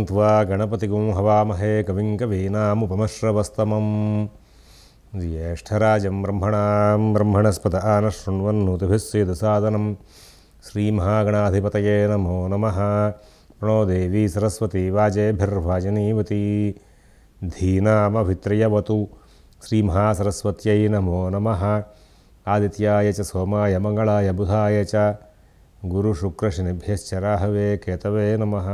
त्वा गणपतिगुं हवामहे कविं कवीनामुपमश्रवस्तमं ज्येष्ठराजं ब्रह्मणस्पत आनशृण्वन्नोतिभिः सीदसादनं श्रीमहागणाधिपतये नमो नमः। प्रणो देवी सरस्वती वाजेभिर्वाजनीवती धीनामभित्रयवतु श्रीमहासरस्वत्यै नमो नमः। आदित्याय च सोमाय मंगलाय बुधाय च गुरुशुक्रशनिभ्यश्च राहवे केतवे नमः।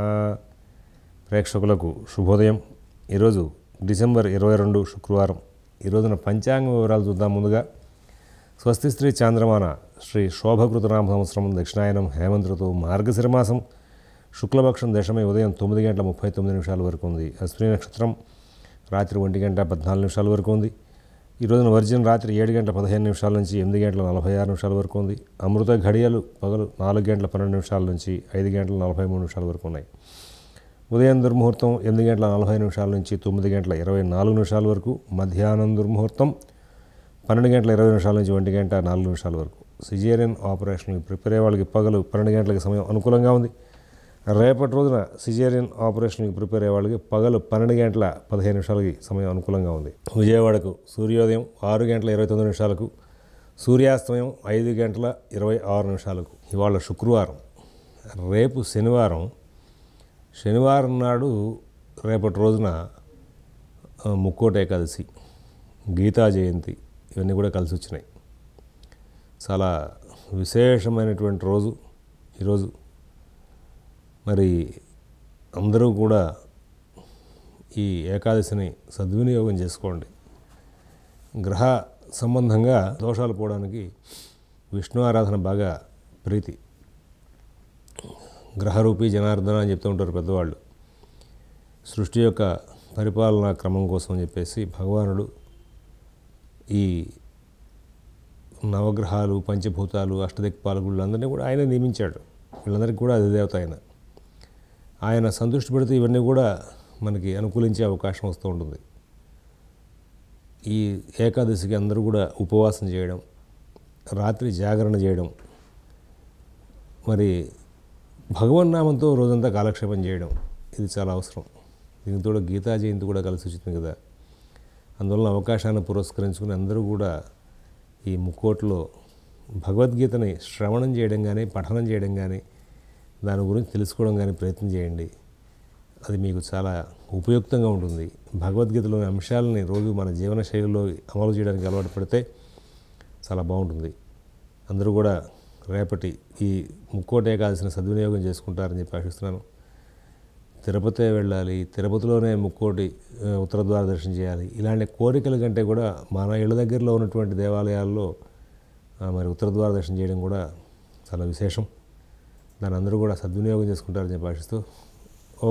ప్రేక్షకులకు శుభోదయం। ఈరోజు డిసెంబర్ 22 శుక్రవారం। ఈ రోజున పంచాంగ వివరాలు చూద్దాం। ముందుగా స్వస్తి శ్రీ చాంద్రమాన శ్రీ శోభకృతనామ సంవత్సరం దక్షిణాయనం హేమంత ఋతువు మార్గశిర మాసం శుక్లపక్షం దశమి ఉదయం 9:39 వరకు ఉంది। అశ్విని నక్షత్రం రాత్రి 1:14 వరకు ఉంది। ఈ రోజున వర్జన్ రాత్రి 7:15 నుంచి 8:46 వరకు ఉంది। అమృత ఘడియలు పగలు 4:12 నుంచి 5:43 వరకు ఉన్నాయి। ఉదయం దుర్ముహూర్తం 8:40 నుంచి 9:24 వరకు, మధ్యాహ్నం దుర్ముహూర్తం 12:20 నుంచి 1:04 వరకు। సిజేరియన్ ఆపరేషన్కి ప్రిపేర్ అయ్యే వాళ్ళకి పగలు 12 గంటలకి సమయం అనుకూలంగా ఉంది। రేపటి రోజున సిజేరియన్ ఆపరేషన్కి ప్రిపేర్ అయ్యే వాళ్ళకి పగలు 12:15 సమయం అనుకూలంగా ఉంది। విజయవాడకు సూర్యోదయం 6:29, సూర్యాస్తమయం 5:26। ఇవాళ శుక్రవారం, రేపు శనివారం నాడు రేపటి రోజున ముక్కోటి ఏకాదశి, గీతా జయంతి, ఇవన్నీ కూడా కలిసి వచ్చినాయి। చాలా విశేషమైనటువంటి రోజు ఈరోజు। మరి అందరూ కూడా ఈ ఏకాదశిని సద్వినియోగం చేసుకోండి। గ్రహ సంబంధంగా దోషాలు పోవడానికి విష్ణు ఆరాధన బాగా ప్రీతి। గ్రహరూపీ జనార్దన అని చెప్తూ ఉంటారు పెద్దవాళ్ళు। సృష్టి యొక్క పరిపాలనా క్రమం కోసం చెప్పేసి భగవానుడు ఈ నవగ్రహాలు, పంచభూతాలు, అష్టదిక్పాలకులు అందరినీ కూడా ఆయన నియమించాడు। వీళ్ళందరికీ కూడా అధిదేవత ఆయన సంతృష్టి పెడితే ఇవన్నీ కూడా మనకి అనుకూలించే అవకాశం వస్తూ ఉంటుంది। ఈ ఏకాదశికి అందరూ కూడా ఉపవాసం చేయడం, రాత్రి జాగరణ చేయడం, మరి భగవన్నామంతో రోజంతా కాలక్షేపం చేయడం, ఇది చాలా అవసరం। దీనితో గీతా జయంతి కూడా కలిసి వచ్చింది కదా। అందువలన అవకాశాన్ని పురస్కరించుకుని అందరూ కూడా ఈ ముక్కోట్లో భగవద్గీతని శ్రవణం చేయడం కానీ, పఠనం చేయడం కానీ, దాని గురించి తెలుసుకోవడం కానీ ప్రయత్నం చేయండి। అది మీకు చాలా ఉపయుక్తంగా ఉంటుంది। భగవద్గీతలోని అంశాలని రోజు మన జీవన శైలిలో అమలు చేయడానికి అలవాటు పడితే చాలా బాగుంటుంది। అందరూ కూడా రేపటి ఈ ముక్కోటి ఏకాదశిని సద్వినియోగం చేసుకుంటారని చెప్పి ఆశిస్తున్నాను। తిరుపతి వెళ్ళాలి, తిరుపతిలోనే ముక్కోటి ఉత్తరద్వార దర్శనం చేయాలి, ఇలాంటి కోరికల కంటే కూడా మన ఇళ్ళ దగ్గరలో ఉన్నటువంటి దేవాలయాల్లో మరి ఉత్తరద్వార దర్శనం చేయడం కూడా చాలా విశేషం। దాన్ని అందరూ కూడా సద్వినియోగం చేసుకుంటారని చెప్పి ఆశిస్తూ,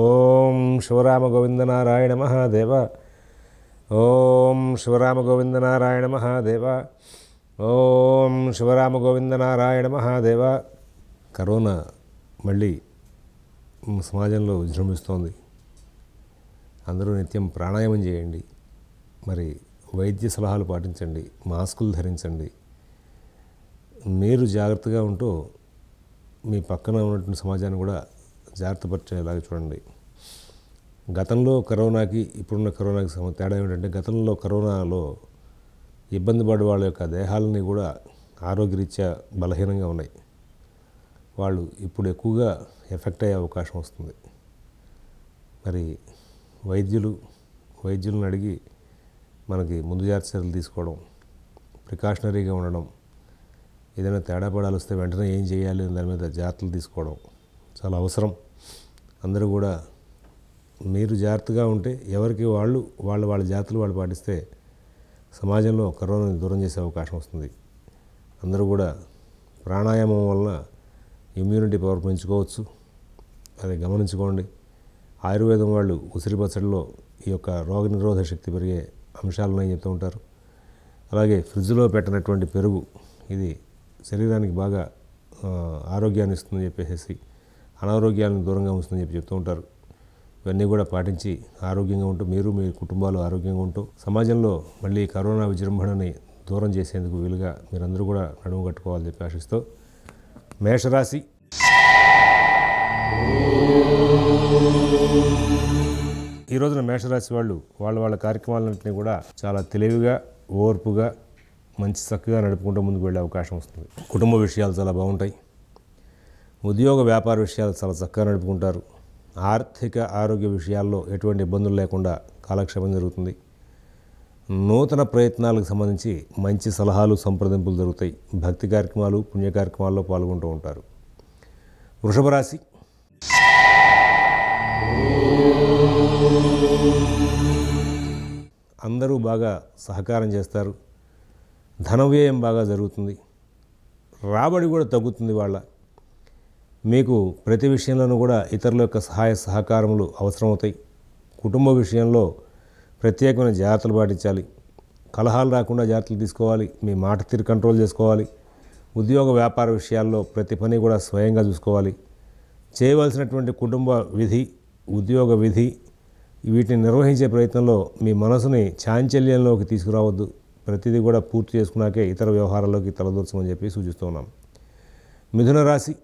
ఓం శివరామ గోవింద నారాయణ మహాదేవ, ఓం శివరామ గోవింద నారాయణ మహాదేవ, ఓం శివరామ గోవింద నారాయణ మహాదేవ। కరోనా మళ్ళీ సమాజంలో విజృంభిస్తోంది। అందరూ నిత్యం ప్రాణాయామం చేయండి, మరి వైద్య సలహాలు పాటించండి, మాస్కులు ధరించండి। మీరు జాగ్రత్తగా ఉంటూ మీ పక్కన ఉన్నటువంటి సమాజాన్ని కూడా జాగ్రత్త పరిచేలాగా చూడండి। గతంలో కరోనాకి ఇప్పుడున్న కరోనాకి తేడా ఏమిటంటే, గతంలో కరోనాలో ఇబ్బంది పడే వాళ్ళ యొక్క దేహాలని కూడా ఆరోగ్యరీత్యా బలహీనంగా ఉన్నాయి। వాళ్ళు ఇప్పుడు ఎక్కువగా ఎఫెక్ట్ అయ్యే అవకాశం వస్తుంది। మరి వైద్యులను అడిగి మనకి ముందు జాగ్రత్త చర్యలు తీసుకోవడం, ప్రికాషనరీగా ఉండడం, ఏదైనా తేడా పడాలు వస్తే వెంటనే ఏం చేయాలి దాని మీద జాగ్రత్తలు తీసుకోవడం చాలా అవసరం। అందరూ కూడా మీరు జాగ్రత్తగా ఉంటే ఎవరికి వాళ్ళ జాగ్రత్తలు వాళ్ళు పాటిస్తే సమాజంలో కరోనాని దూరం చేసే అవకాశం వస్తుంది। అందరూ కూడా ప్రాణాయామం వలన ఇమ్యూనిటీ పవర్ పెంచుకోవచ్చు, అది గమనించుకోండి। ఆయుర్వేదం వాళ్ళు ఉసిరి పచ్చడిలో ఈ యొక్క రోగనిరోధక శక్తి పెరిగే అంశాలను చెప్తూ ఉంటారు। అలాగే ఫ్రిడ్జ్లో పెట్టినటువంటి పెరుగు ఇది శరీరానికి బాగా ఆరోగ్యాన్ని ఇస్తుందని చెప్పేసి, అనారోగ్యాలను దూరంగా ఉంటుందని చెప్తూ ఉంటారు। ఇవన్నీ కూడా పాటించి ఆరోగ్యంగా ఉంటూ మీరు మీ కుటుంబాలు ఆరోగ్యంగా ఉంటూ సమాజంలో మళ్ళీ కరోనా విజృంభణని దూరం చేసేందుకు వీలుగా మీరందరూ కూడా నడుము కట్టుకోవాలని చెప్పి ఆశిస్తూ, మేషరాశి ఈ రోజున మేషరాశి వాళ్ళు వాళ్ళ కార్యక్రమాలన్నింటినీ కూడా చాలా తెలివిగా, ఓర్పుగా, మంచి చక్కగా నడుపుకుంటూ ముందుకు వెళ్ళే అవకాశం వస్తుంది. కుటుంబ విషయాలు చాలా బాగుంటాయి. ఉద్యోగ వ్యాపార విషయాలు చాలా చక్కగా నడుపుకుంటారు. ఆర్థిక ఆరోగ్య విషయాల్లో ఎటువంటి ఇబ్బందులు లేకుండా కాలక్షేపం జరుగుతుంది. నూతన ప్రయత్నాలకు సంబంధించి మంచి సలహాలు, సంప్రదింపులు జరుగుతాయి. భక్తి కార్యక్రమాలు, పుణ్య కార్యక్రమాల్లో పాల్గొంటూ ఉంటారు. వృషభ రాశి. అందరూ బాగా సహకారం చేస్తారు. ధన వ్యయం బాగా జరుగుతుంది. రాబడి కూడా తగ్గుతుంది. మీకు ప్రతి విషయంలోనూ కూడా ఇతరుల యొక్క సహాయ సహకారములు అవసరమవుతాయి. కుటుంబ విషయంలో ప్రత్యేకమైన జాగ్రత్తలు పాటించాలి. కలహాలు రాకుండా జాగ్రత్తలు తీసుకోవాలి. మీ మాట తీరు కంట్రోల్ చేసుకోవాలి. ఉద్యోగ వ్యాపార విషయాల్లో ప్రతి పని కూడా స్వయంగా చూసుకోవాలి. చేయవలసినటువంటి కుటుంబ విధి, ఉద్యోగ విధి వీటిని నిర్వహించే ప్రయత్నంలో మీ మనసుని చాంచల్యంలోకి తీసుకురావద్దు. ప్రతిదీ కూడా పూర్తి చేసుకున్నాకే ఇతర వ్యవహారాల్లోకి తలదూర్చమని చెప్పి సూచిస్తూ ఉన్నాం. మిథున రాశి.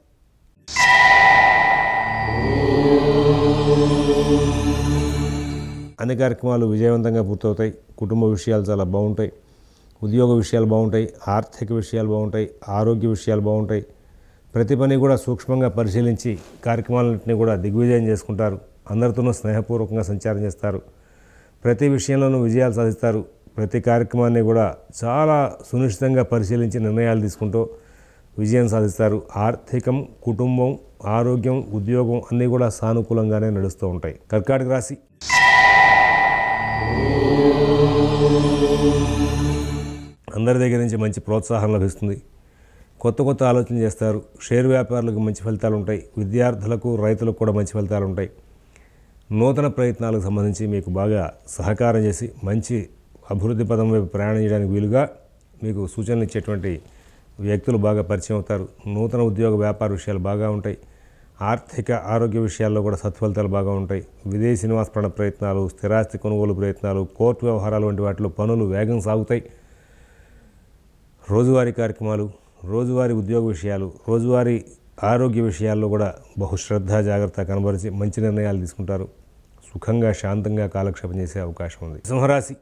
అన్ని కార్యక్రమాలు విజయవంతంగా పూర్తవుతాయి. కుటుంబ విషయాలు చాలా బాగుంటాయి. ఉద్యోగ విషయాలు బాగుంటాయి. ఆర్థిక విషయాలు బాగుంటాయి. ఆరోగ్య విషయాలు బాగుంటాయి. ప్రతి పని కూడా సూక్ష్మంగా పరిశీలించి కార్యక్రమాలన్నింటినీ కూడా దిగ్విజయం చేసుకుంటారు. అందరితోనూ స్నేహపూర్వకంగా సంచారం చేస్తారు. ప్రతి విషయంలోనూ విజయాలు సాధిస్తారు. ప్రతి కార్యక్రమాన్ని కూడా చాలా సునిశ్చితంగా పరిశీలించి నిర్ణయాలు తీసుకుంటూ విజయం సాధిస్తారు. ఆర్థికం, కుటుంబం, ఆరోగ్యం, ఉద్యోగం అన్నీ కూడా సానుకూలంగానే నడుస్తూ ఉంటాయి. కర్కాటక రాశి. అందరి దగ్గర నుంచి మంచి ప్రోత్సాహం లభిస్తుంది. కొత్త ఆలోచన చేస్తారు. షేర్ వ్యాపారులకు మంచి ఫలితాలు ఉంటాయి. విద్యార్థులకు, రైతులకు కూడా మంచి ఫలితాలు ఉంటాయి. నూతన ప్రయత్నాలకు సంబంధించి మీకు బాగా సహకారం చేసి మంచి అభివృద్ధి పదం వైపు ప్రయాణం చేయడానికి వీలుగా మీకు సూచనలు ఇచ్చేటువంటి వ్యక్తులు బాగా పరిచయం అవుతారు. నూతన ఉద్యోగ వ్యాపార విషయాలు బాగా ఉంటాయి. ఆర్థిక ఆరోగ్య విషయాల్లో కూడా సత్ఫలితాలు బాగా ఉంటాయి. విదేశీ నివాస ప్రయత్నాలు, స్థిరాస్తి కొనుగోలు ప్రయత్నాలు, కోర్టు వ్యవహారాలు వంటి వాటిలో పనులు వేగం సాగుతాయి. రోజువారీ కార్యక్రమాలు, రోజువారీ ఉద్యోగ విషయాలు, రోజువారీ ఆరోగ్య విషయాల్లో కూడా బహుశ్రద్ధ, జాగ్రత్త కనబరిచి మంచి నిర్ణయాలు తీసుకుంటారు. సుఖంగా, శాంతంగా కాలక్షేపం చేసే అవకాశం ఉంది. సింహరాశి.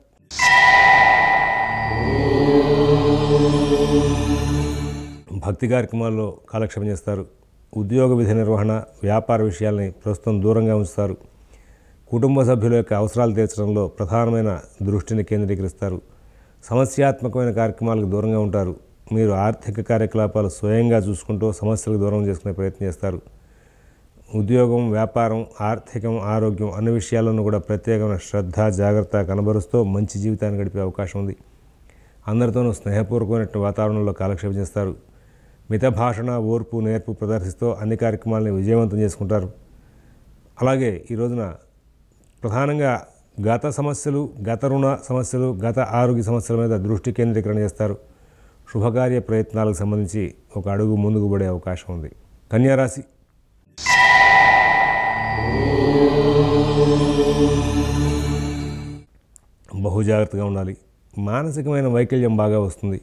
భక్తి కార్యక్రమాల్లో కాలక్షేపం చేస్తారు. ఉద్యోగ విధి నిర్వహణ, వ్యాపార విషయాల్ని ప్రస్తుతం దూరంగా ఉంచుతారు. కుటుంబ సభ్యుల యొక్క అవసరాలు తీర్చడంలో ప్రధానమైన దృష్టిని కేంద్రీకరిస్తారు. సమస్యాత్మకమైన కార్యక్రమాలకు దూరంగా ఉంటారు. మీరు ఆర్థిక కార్యకలాపాలు స్వయంగా చూసుకుంటూ సమస్యలకు దూరం చేసుకునే ప్రయత్నం చేస్తారు. ఉద్యోగం, వ్యాపారం, ఆర్థికం, ఆరోగ్యం అన్ని విషయాలను కూడా ప్రత్యేకమైన శ్రద్ధ, జాగ్రత్త కనబరుస్తూ మంచి జీవితాన్ని గడిపే అవకాశం ఉంది. అందరితోనూ స్నేహపూర్వకమైన వాతావరణంలో కాలక్షేపం చేస్తారు. మిత భాషణ, ఓర్పు, నేర్పు ప్రదర్శిస్తూ అన్ని కార్యక్రమాలను విజయవంతం చేసుకుంటారు. అలాగే ఈ రోజున ప్రధానంగా గత సమస్యలు, గత రుణ సమస్యలు, గత ఆరోగ్య సమస్యల మీద దృష్టి కేంద్రీకరణ చేస్తారు. శుభకార్య ప్రయత్నాలకు సంబంధించి ఒక అడుగు ముందుకు పడే అవకాశం ఉంది. కన్యా రాశి. బహుజాగ్రత్తగా ఉండాలి. మానసికమైన వైకల్యం బాగా వస్తుంది.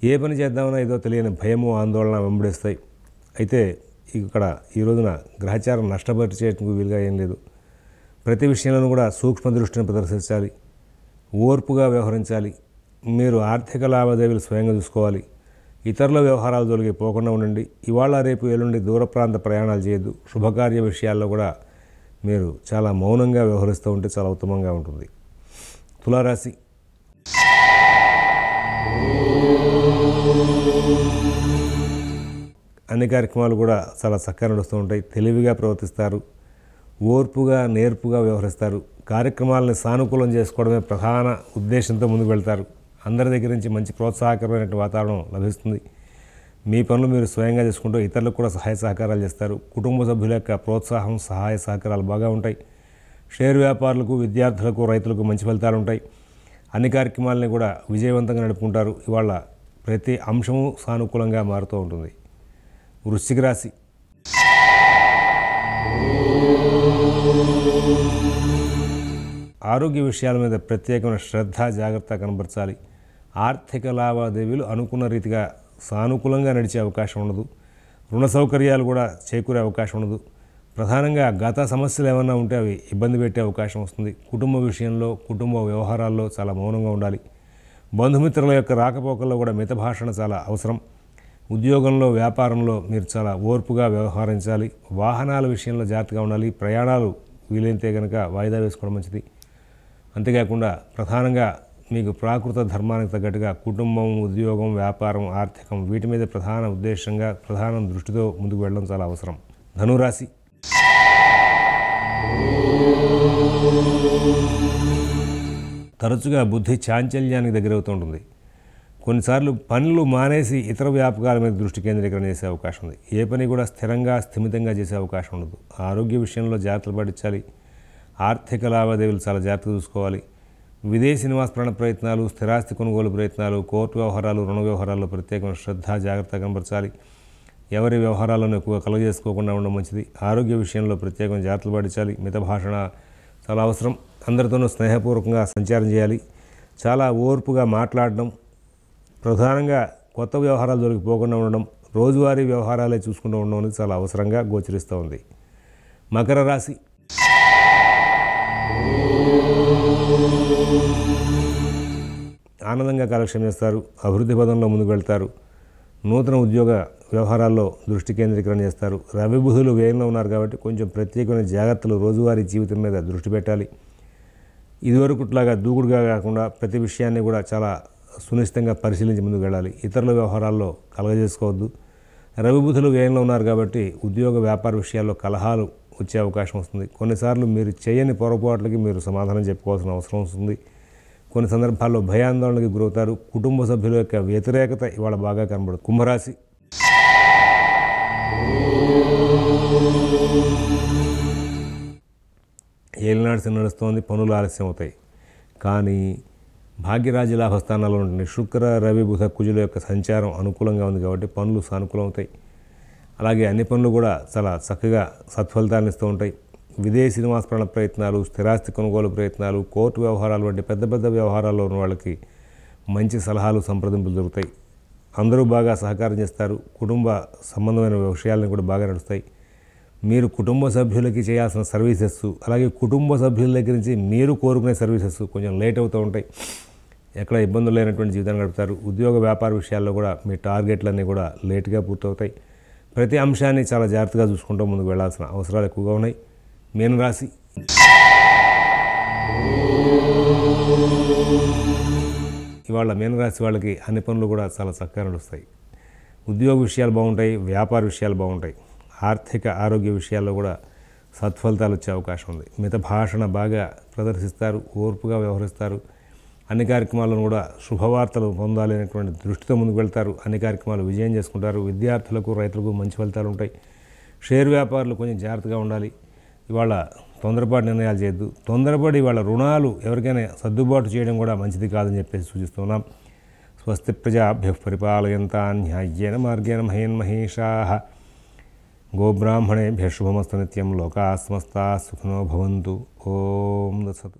ఏ పని చేద్దామన్నా ఏదో తెలియని భయము, ఆందోళన వెంబడిస్తాయి. అయితే ఇక్కడ ఈ రోజున గ్రహచారం నష్టపరిచేందుకు వీలుగా ఏం లేదు. ప్రతి విషయంలోనూ కూడా సూక్ష్మ దృష్టిని ప్రదర్శించాలి. ఓర్పుగా వ్యవహరించాలి. మీరు ఆర్థిక లావాదేవీలు స్వయంగా చూసుకోవాలి. ఇతరుల వ్యవహారాలు జోలికి పోకుండా ఉండండి. ఇవాళ రేపు ఎల్లుండి దూర ప్రాంత ప్రయాణాలు చేయొద్దు. శుభకార్య విషయాల్లో కూడా మీరు చాలా మౌనంగా వ్యవహరిస్తూ ఉంటే చాలా ఉత్తమంగా ఉంటుంది. తులారాశి. అన్ని కార్యక్రమాలు కూడా చాలా చక్కగా నడుస్తూ ఉంటాయి. తెలివిగా ప్రవర్తిస్తారు. ఓర్పుగా, నేర్పుగా వ్యవహరిస్తారు. కార్యక్రమాలను సానుకూలం చేసుకోవడమే ప్రధాన ఉద్దేశంతో ముందుకు వెళ్తారు. అందరి దగ్గర నుంచి మంచి ప్రోత్సాహకరమైన వాతావరణం లభిస్తుంది. మీ పనులు మీరు స్వయంగా చేసుకుంటూ ఇతరులకు కూడా సహాయ సహకారాలు చేస్తారు. కుటుంబ సభ్యుల యొక్క ప్రోత్సాహం, సహాయ సహకారాలు బాగా ఉంటాయి. షేర్ వ్యాపారులకు, విద్యార్థులకు, రైతులకు మంచి ఫలితాలు ఉంటాయి. అన్ని కార్యక్రమాలని కూడా విజయవంతంగా నడుపుకుంటారు. ఇవాళ ప్రతి అంశము సానుకూలంగా మారుతూ ఉంటుంది. వృశ్చిక రాశి. ఆరోగ్య విషయాల మీద ప్రత్యేకమైన శ్రద్ధ, జాగ్రత్త కనబరచాలి. ఆర్థిక లావాదేవీలు అనుకున్న రీతిగా సానుకూలంగా నడిచే అవకాశం ఉండదు. రుణ సౌకర్యాలు కూడా చేకూరే అవకాశం ఉండదు. ప్రధానంగా గత సమస్యలు ఏమన్నా ఉంటే అవి ఇబ్బంది పెట్టే అవకాశం వస్తుంది. కుటుంబ విషయంలో, కుటుంబ వ్యవహారాల్లో చాలా మౌనంగా ఉండాలి. బంధుమిత్రుల యొక్క రాకపోకల్లో కూడా మితభాషణ చాలా అవసరం. ఉద్యోగంలో, వ్యాపారంలో మీరు చాలా ఓర్పుగా వ్యవహరించాలి. వాహనాల విషయంలో జాగ్రత్తగా ఉండాలి. ప్రయాణాలు వీలైతే కనుక వాయిదా వేసుకోవడం మంచిది. అంతేకాకుండా ప్రధానంగా మీకు ప్రాకృత ధర్మానికి తగ్గట్టుగా కుటుంబం, ఉద్యోగం, వ్యాపారం, ఆర్థికం వీటి మీద ప్రధాన ఉద్దేశంగా, ప్రధాన దృష్టితో ముందుకు వెళ్ళడం చాలా అవసరం. ధనురాశి. తరచుగా బుద్ధి చాంచల్యానికి దగ్గరవుతుంటుంది. కొన్నిసార్లు పనులు మానేసి ఇతర వ్యాపకాల మీద దృష్టి కేంద్రీకరణ చేసే అవకాశం ఉంది. ఏ పని కూడా స్థిరంగా, స్థిమితంగా చేసే అవకాశం ఉండదు. ఆరోగ్య విషయంలో జాగ్రత్తలు పాటించాలి. ఆర్థిక లావాదేవీలు చాలా జాగ్రత్తగా చూసుకోవాలి. విదేశీ నివాస ప్రయత్నాలు, స్థిరాస్తి కొనుగోలు ప్రయత్నాలు, కోర్టు వ్యవహారాలు, రుణ వ్యవహారాల్లో ప్రత్యేకమైన శ్రద్ధ, జాగ్రత్త కనబరచాలి. ఎవరి వ్యవహారాలను ఎక్కువ కలగజేసుకోకుండా ఉండడం మంచిది. ఆరోగ్య విషయంలో ప్రత్యేకమైన జాగ్రత్తలు పాటించాలి. మిత భాషణ చాలా అవసరం. అందరితోనూ స్నేహపూర్వకంగా సంచారం చేయాలి. చాలా ఓర్పుగా మాట్లాడడం, ప్రధానంగా కొత్త వ్యవహారాలు దొరికిపోకుండా ఉండడం, రోజువారీ వ్యవహారాలే చూసుకుంటూ ఉండడం అనేది చాలా అవసరంగా గోచరిస్తూ ఉంది. మకర రాశి. ఆనందంగా కాలక్షేపం చేస్తారు. అభివృద్ధి పదంలో ముందుకు వెళ్తారు. నూతన ఉద్యోగ వ్యవహారాల్లో దృష్టి కేంద్రీకరణ చేస్తారు. రవి బుధులు వ్యయంలో ఉన్నారు కాబట్టి కొంచెం ప్రత్యేకమైన జాగ్రత్తలు రోజువారీ జీవితం మీద దృష్టి పెట్టాలి. ఇదివరకుట్లాగా దూకుడుగా కాకుండా ప్రతి విషయాన్ని కూడా చాలా సునిశ్చితంగా పరిశీలించి ముందుకు వెళ్ళాలి. ఇతరుల వ్యవహారాల్లో కలగజేసుకోవద్దు. రవి బుధులు వ్యయంలో ఉన్నారు కాబట్టి ఉద్యోగ వ్యాపార విషయాల్లో కలహాలు వచ్చే అవకాశం వస్తుంది. కొన్నిసార్లు మీరు చేయని పొరపాట్లకి మీరు సమాధానం చెప్పుకోవాల్సిన అవసరం వస్తుంది. కొన్ని సందర్భాల్లో భయాందోళనకి గురవుతారు. కుటుంబ సభ్యుల యొక్క వ్యతిరేకత ఇవాళ బాగా కనబడుతుంది. కుంభరాశి. ఏలినాడు నడుస్తోంది. పనులు ఆలస్యం అవుతాయి. కానీ భాగ్యరాజ్య లాభస్థానాల్లో ఉంటుంది. శుక్ర, రవి, బుధ, కుజుల యొక్క సంచారం అనుకూలంగా ఉంది కాబట్టి పనులు సానుకూలం అవుతాయి. అలాగే అన్ని పనులు కూడా చాలా చక్కగా సత్ఫలితాలను ఇస్తూ ఉంటాయి. విదేశీ నివాస ప్రయత్నాలు, స్థిరాస్తి కొనుగోలు ప్రయత్నాలు, కోర్టు వ్యవహారాలు వంటి పెద్ద పెద్ద వ్యవహారాల్లో ఉన్న వాళ్ళకి మంచి సలహాలు, సంప్రదింపులు దొరుకుతాయి. అందరూ బాగా సహకారం చేస్తారు. కుటుంబ సంబంధమైన విషయాలను కూడా బాగా నడుస్తాయి. మీరు కుటుంబ సభ్యులకి చేయాల్సిన సర్వీసెస్, అలాగే కుటుంబ సభ్యుల దగ్గర నుంచి మీరు కోరుకునే సర్వీసెస్ కొంచెం లేట్ అవుతూ ఉంటాయి. ఎక్కడ ఇబ్బందులు లేనటువంటి జీవితాన్ని గడుపుతారు. ఉద్యోగ వ్యాపార విషయాల్లో కూడా మీ టార్గెట్లన్నీ కూడా లేట్గా పూర్తవుతాయి. ప్రతి అంశాన్ని చాలా జాగ్రత్తగా చూసుకుంటూ ముందుకు వెళ్లాల్సిన అవసరాలు ఎక్కువగా ఉన్నాయి. మీనరాశి. ఇవాళ మీనరాశి వాళ్ళకి అన్ని పనులు కూడా చాలా చక్కగా నడుస్తాయి. ఉద్యోగ విషయాలు బాగుంటాయి. వ్యాపార విషయాలు బాగుంటాయి. ఆర్థిక, ఆరోగ్య విషయాల్లో కూడా సత్ఫలితాలు వచ్చే అవకాశం ఉంది. మిత భాషణ బాగా ప్రదర్శిస్తారు. ఓర్పుగా వ్యవహరిస్తారు. అన్ని కార్యక్రమాలను కూడా శుభవార్తలు పొందాలి అనేటువంటి దృష్టితో ముందుకు వెళ్తారు. అన్ని కార్యక్రమాలు విజయం చేసుకుంటారు. విద్యార్థులకు, రైతులకు మంచి ఫలితాలు ఉంటాయి. షేర్ వ్యాపారులు కొంచెం జాగ్రత్తగా ఉండాలి. ఇవాళ తొందరపాటు నిర్ణయాలు చేయొద్దు. తొందరపడి ఇవాళ రుణాలు ఎవరికైనా సర్దుబాటు చేయడం కూడా మంచిది కాదని చెప్పేసి సూచిస్తున్నాం. స్వస్తి ప్రజాభ్యః పరిపాలయంతాం న్యాయ్యేన మార్గేణ మహేన్ మహేషాః. గోబ్రాహ్మణేభ్యః శుభమస్తు నిత్యం. లోకాః సమస్తాః సుఖినో భవంతు. ఓం తత్సత్.